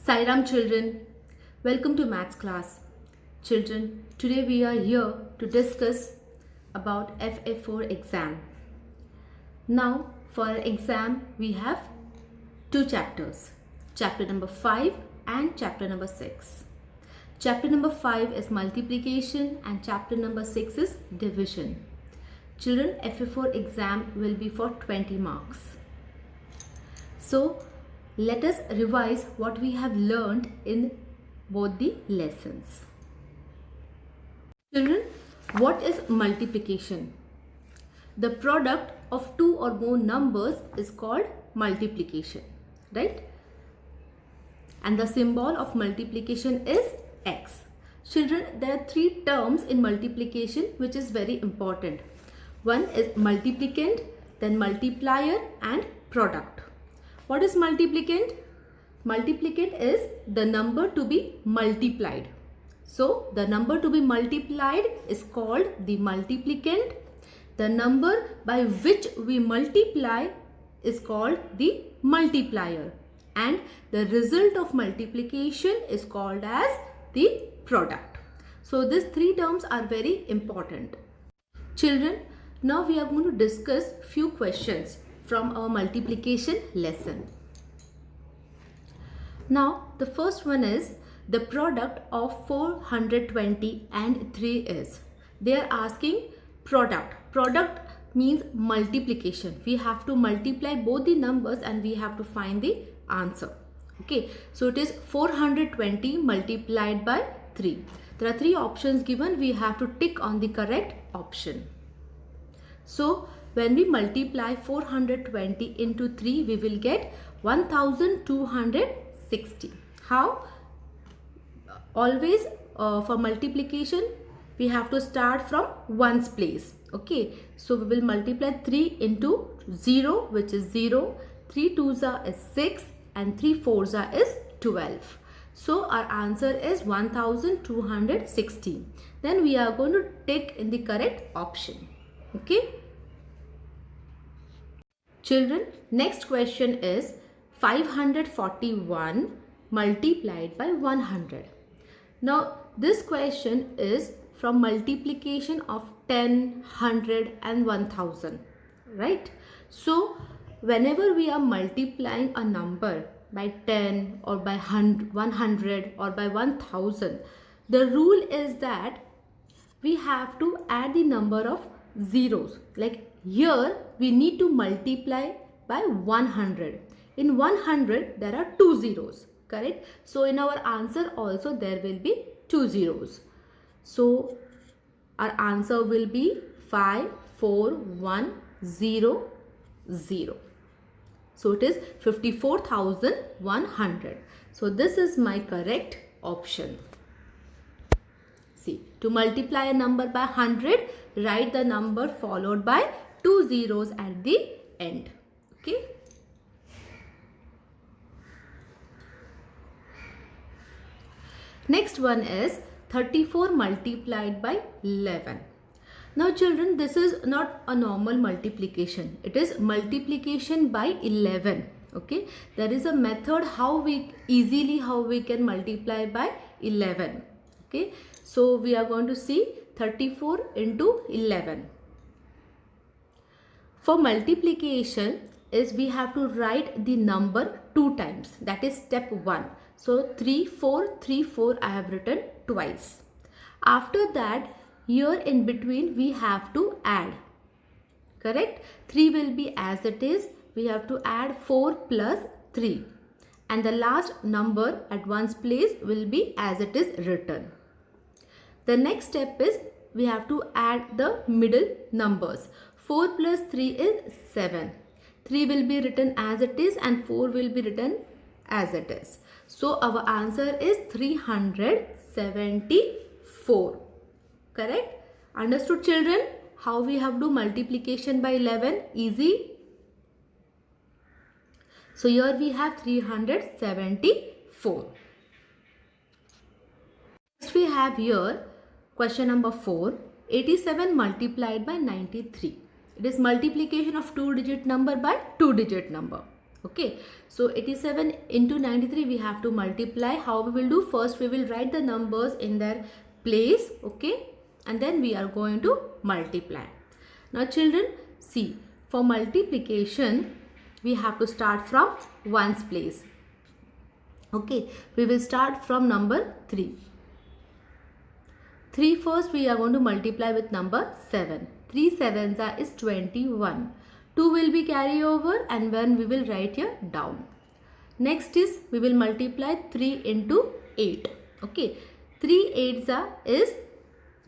Sairam children, welcome to maths class. Children, today we are here to discuss about FA4 exam. Now for our exam we have two chapters, chapter number 5 and chapter number 6. Chapter number 5 is multiplication and chapter number 6 is division. Children, FA4 exam will be for 20 marks. So let us revise what we have learned in both the lessons. Children, what is multiplication? The product of two or more numbers is called multiplication, right? And the symbol of multiplication is x. Children, there are three terms in multiplication which is very important. One is multiplicand, then multiplier and product. What is multiplicand? Multiplicand is the number to be multiplied. So the number to be multiplied is called the multiplicand. The number by which we multiply is called the multiplier. And the result of multiplication is called as the product. So these three terms are very important. Children, now we are going to discuss few questions from our multiplication lesson. Now the first one is the product of 420 and 3 is. They are asking product. Product means multiplication. We have to multiply both the numbers and we have to find the answer. Okay, so it is 420 multiplied by 3. There are three options given. We have to tick on the correct option. So when we multiply 420 into 3, we will get 1260. How? Always for multiplication, we have to start from ones place. Okay, so we will multiply 3 into 0, which is 0, 3 twos is 6 and 3 fours is 12. So our answer is 1260. Then we are going to tick in the correct option. Okay. Children, next question is 541 multiplied by 100. Now this question is from multiplication of 10, 100 and 1000, right? So whenever we are multiplying a number by 10 or by 100 or by 1000, the rule is that we have to add the number of zeros. Like here we need to multiply by 100. In 100 there are two zeros, correct? So in our answer also there will be two zeros. So our answer will be 54100. So it is 54,100. So this is my correct option. See, to multiply a number by 100, write the number followed by two zeros at the end. Okay. Next one is 34 multiplied by 11. Now children, this is not a normal multiplication. It is multiplication by 11. Okay. There is a method how we can multiply by 11. Okay. So we are going to see 34 into 11. For multiplication is we have to write the number two times. That is step 1. So 3, 4, 3, 4 I have written twice. After that, here in between we have to add. Correct? 3 will be as it is. We have to add 4 plus 3. And the last number at one's place will be as it is written. The next step is we have to add the middle numbers. 4 plus 3 is 7. 3 will be written as it is and 4 will be written as it is. So our answer is 374. Correct? Understood children? How we have to do multiplication by 11? Easy. So here we have 374. Next we have here question number 4. 87 multiplied by 93. It is multiplication of two-digit number by two-digit number. Okay, so 87 into 93 we have to multiply. How we will do? First we will write the numbers in their place, okay, and then we are going to multiply. Now children, see, for multiplication we have to start from ones place. Okay, we will start from number 3. 3 first we are going to multiply with number 7. 3 sevens is 21. 2 will be carry over and 1 we will write here down. Next is we will multiply 3 into 8. Okay, 3 eights is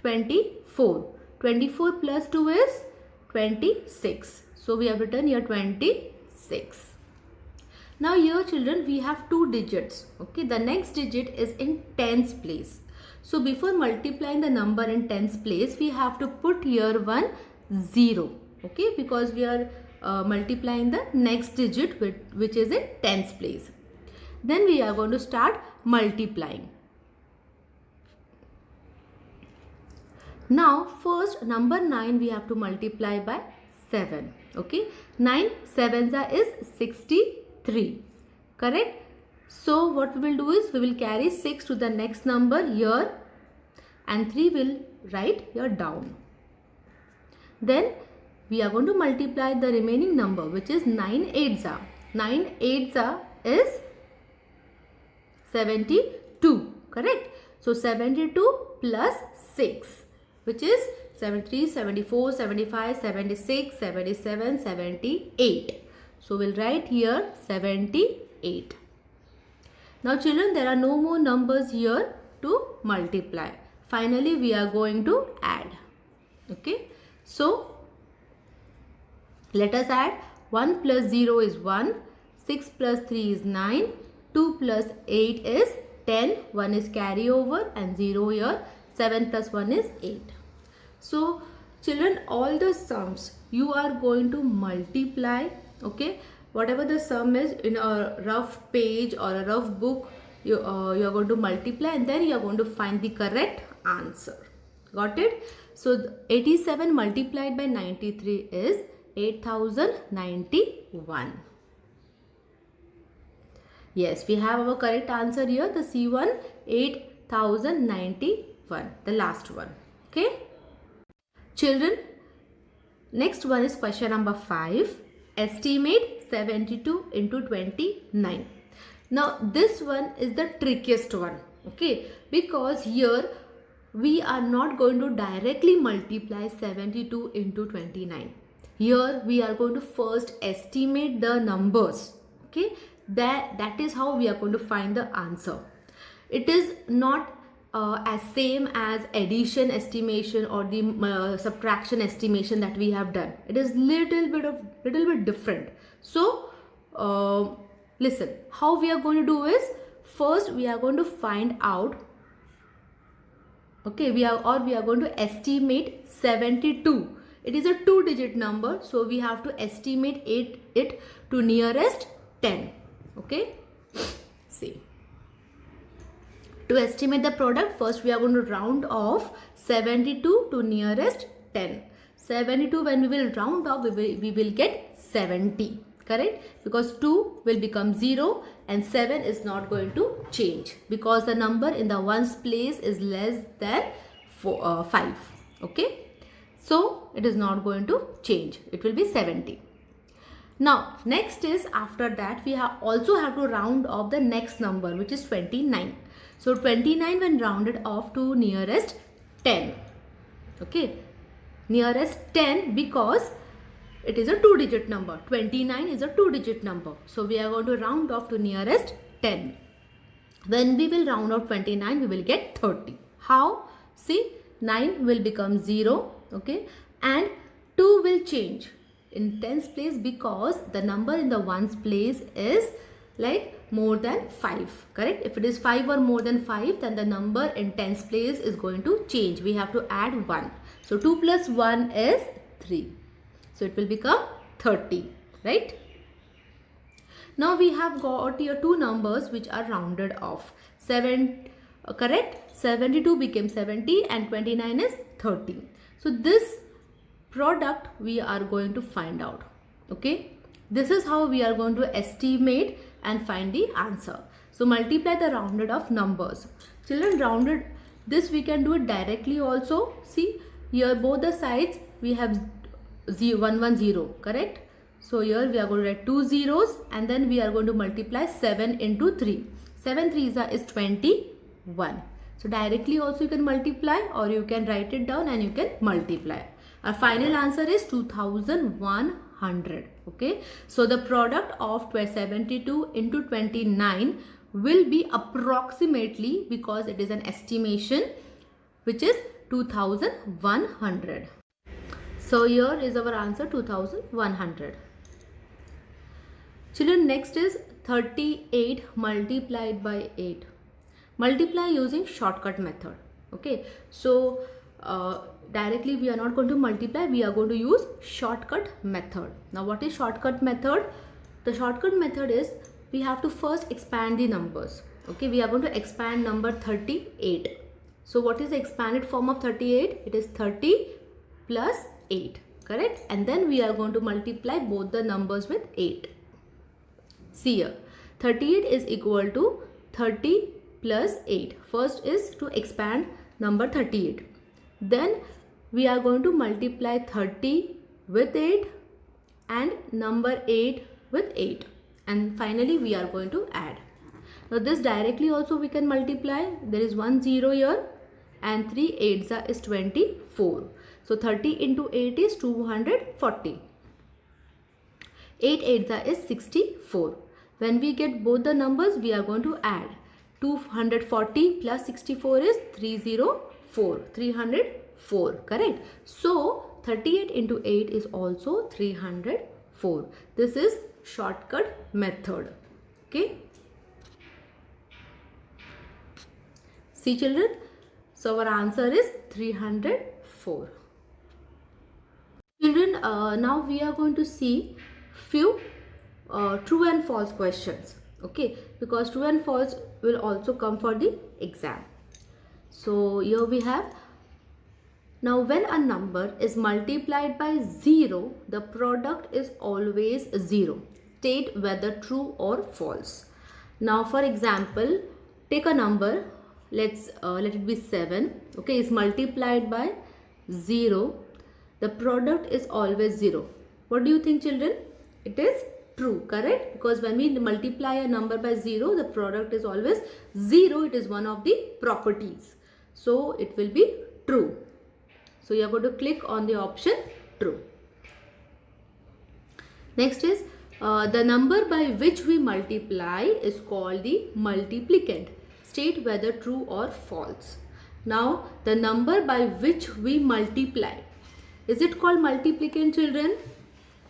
24. 24 plus 2 is 26. So we have written here 26. Now here children we have 2 digits. Okay, the next digit is in tens place. So before multiplying the number in tens place, we have to put here one 0. Okay, because we are multiplying the next digit which is in tens place. Then we are going to start multiplying. Now first number 9 we have to multiply by 7. Okay, 9 sevens is 63. Correct? So what we will do is we will carry 6 to the next number here and 3 will write here down. Then we are going to multiply the remaining number which is 9 eights. 9 eights is 72. Correct? So 72 plus 6 which is 73, 74, 75, 76, 77, 78. So we'll write here 78. Now children, there are no more numbers here to multiply. Finally, we are going to add. Okay. So, let us add 1 plus 0 is 1, 6 plus 3 is 9, 2 plus 8 is 10, 1 is carry over and 0 here, 7 plus 1 is 8. So, children, all the sums you are going to multiply, okay. Whatever the sum is in a rough page or a rough book, you are going to multiply and then you are going to find the correct answer. Got it? So 87 multiplied by 93 is 8091. Yes, we have our correct answer here. The C1 8091, the last one. Okay. Children, next one is question number 5. Estimate 72 into 29. Now this one is the trickiest one, okay, because here we are not going to directly multiply 72 into 29. Here we are going to first estimate the numbers, okay. That is how we are going to find the answer. It is not as same as addition estimation or the subtraction estimation that we have done. It is little bit different. So listen, how we are going to do is first we are going to find out, okay, we are going to estimate 72. It is a 2-digit number, so we have to estimate it to nearest 10. Okay, see, to estimate the product, first we are going to round off 72 to nearest 10. 72 when we will round off, we will get 70. Correct? Because 2 will become 0 and 7 is not going to change because the number in the ones place is less than 5. Okay? So it is not going to change. It will be 70. Now next is, after that we also have to round off the next number which is 29. So 29 when rounded off to nearest 10. Okay? Nearest 10 because it is a 2-digit number. 29 is a 2-digit number. So we are going to round off to nearest 10. When we will round off 29, we will get 30. How? See, 9 will become 0. Okay. And 2 will change in tens place because the number in the ones place is like more than 5. Correct? If it is 5 or more than 5, then the number in tens place is going to change. We have to add 1. So 2 plus 1 is 3. So it will become 30, right? Now we have got here two numbers which are rounded off. Correct? 72 became 70 and 29 is 30. So this product we are going to find out. Okay? This is how we are going to estimate and find the answer. So multiply the rounded off numbers. Children, rounded, this we can do it directly also. See, here both the sides we have 110, correct? So here we are going to write 2 zeros and then we are going to multiply 7 into 3. 7 3s is 21. So directly also you can multiply, or you can write it down and you can multiply. Our final answer is 2100. Okay. So the product of 72 into 29 will be approximately, because it is an estimation, which is 2100. So here is our answer, 2100. Children, next is 38 multiplied by 8. Multiply using shortcut method. Okay, so directly we are not going to multiply, we are going to use shortcut method. Now what is shortcut method? The shortcut method is, we have to first expand the numbers. Okay, we are going to expand number 38. So what is the expanded form of 38? It is 30 plus 8, correct? And then we are going to multiply both the numbers with 8. See here, 38 is equal to 30 plus 8. First is to expand number 38. Then we are going to multiply 30 with 8 and number 8 with 8. And finally we are going to add. Now this directly also we can multiply. There is 1 0 here and 3 8s is 24. So 30 into 8 is 240. 8 8s is 64. When we get both the numbers, we are going to add. 240 plus 64 is 304. 304, correct? So 38 into 8 is also 304. This is shortcut method. Okay. See children, so our answer is 304. Children, now we are going to see few true and false questions. Okay, because true and false will also come for the exam. So here we have, now when a number is multiplied by 0, the product is always 0. State whether true or false. Now for example, take a number, let it be 7. Okay, it's multiplied by 0. The product is always 0. What do you think children? It is true, correct? Because when we multiply a number by 0, the product is always 0. It is one of the properties. So it will be true. So you are going to click on the option true. Next is the number by which we multiply is called the multiplicand. State whether true or false. Now the number by which we multiply, is it called multiplicand children?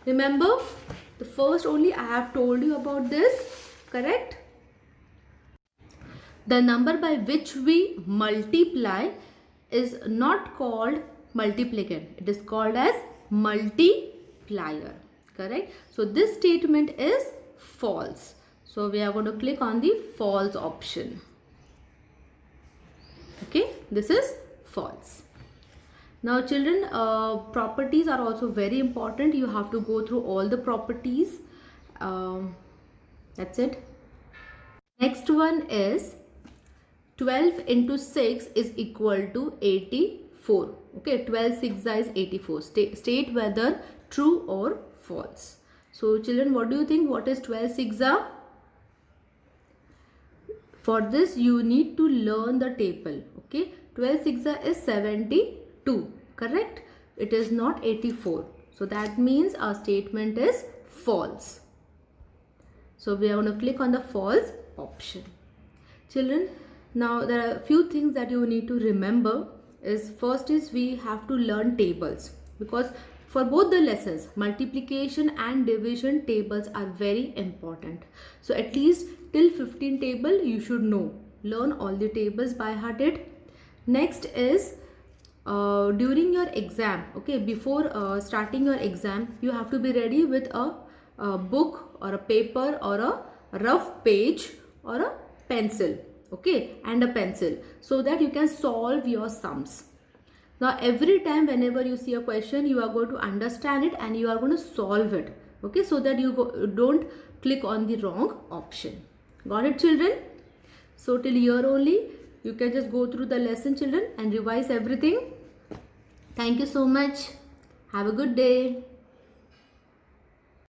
Remember, the first only I have told you about this, correct? The number by which we multiply is not called multiplicand. It is called as multiplier, correct? So this statement is false. So we are going to click on the false option. Okay, this is false. Now children, properties are also very important. You have to go through all the properties. That's it. Next one is 12 into 6 is equal to 84. Okay, 12 6 is 84. State whether true or false. So children, what do you think? What is 12 6? For this you need to learn the table. Okay, 12 6 is 72, correct? It is not 84. So that means our statement is false. So we are going to click on the false option. Children, now there are a few things that you need to remember. First is we have to learn tables, because for both the lessons, multiplication and division, tables are very important. So at least till 15 table you should know. Learn all the tables by hearted. Next is during your exam, okay, before starting your exam, you have to be ready with a book or a paper or a rough page or a pencil, okay, and a pencil, so that you can solve your sums. Now every time whenever you see a question, you are going to understand it and you are going to solve it. Okay, so that you don't click on the wrong option. Got it, children? So till here only, you can just go through the lesson, children, and revise everything. Thank you so much. Have a good day.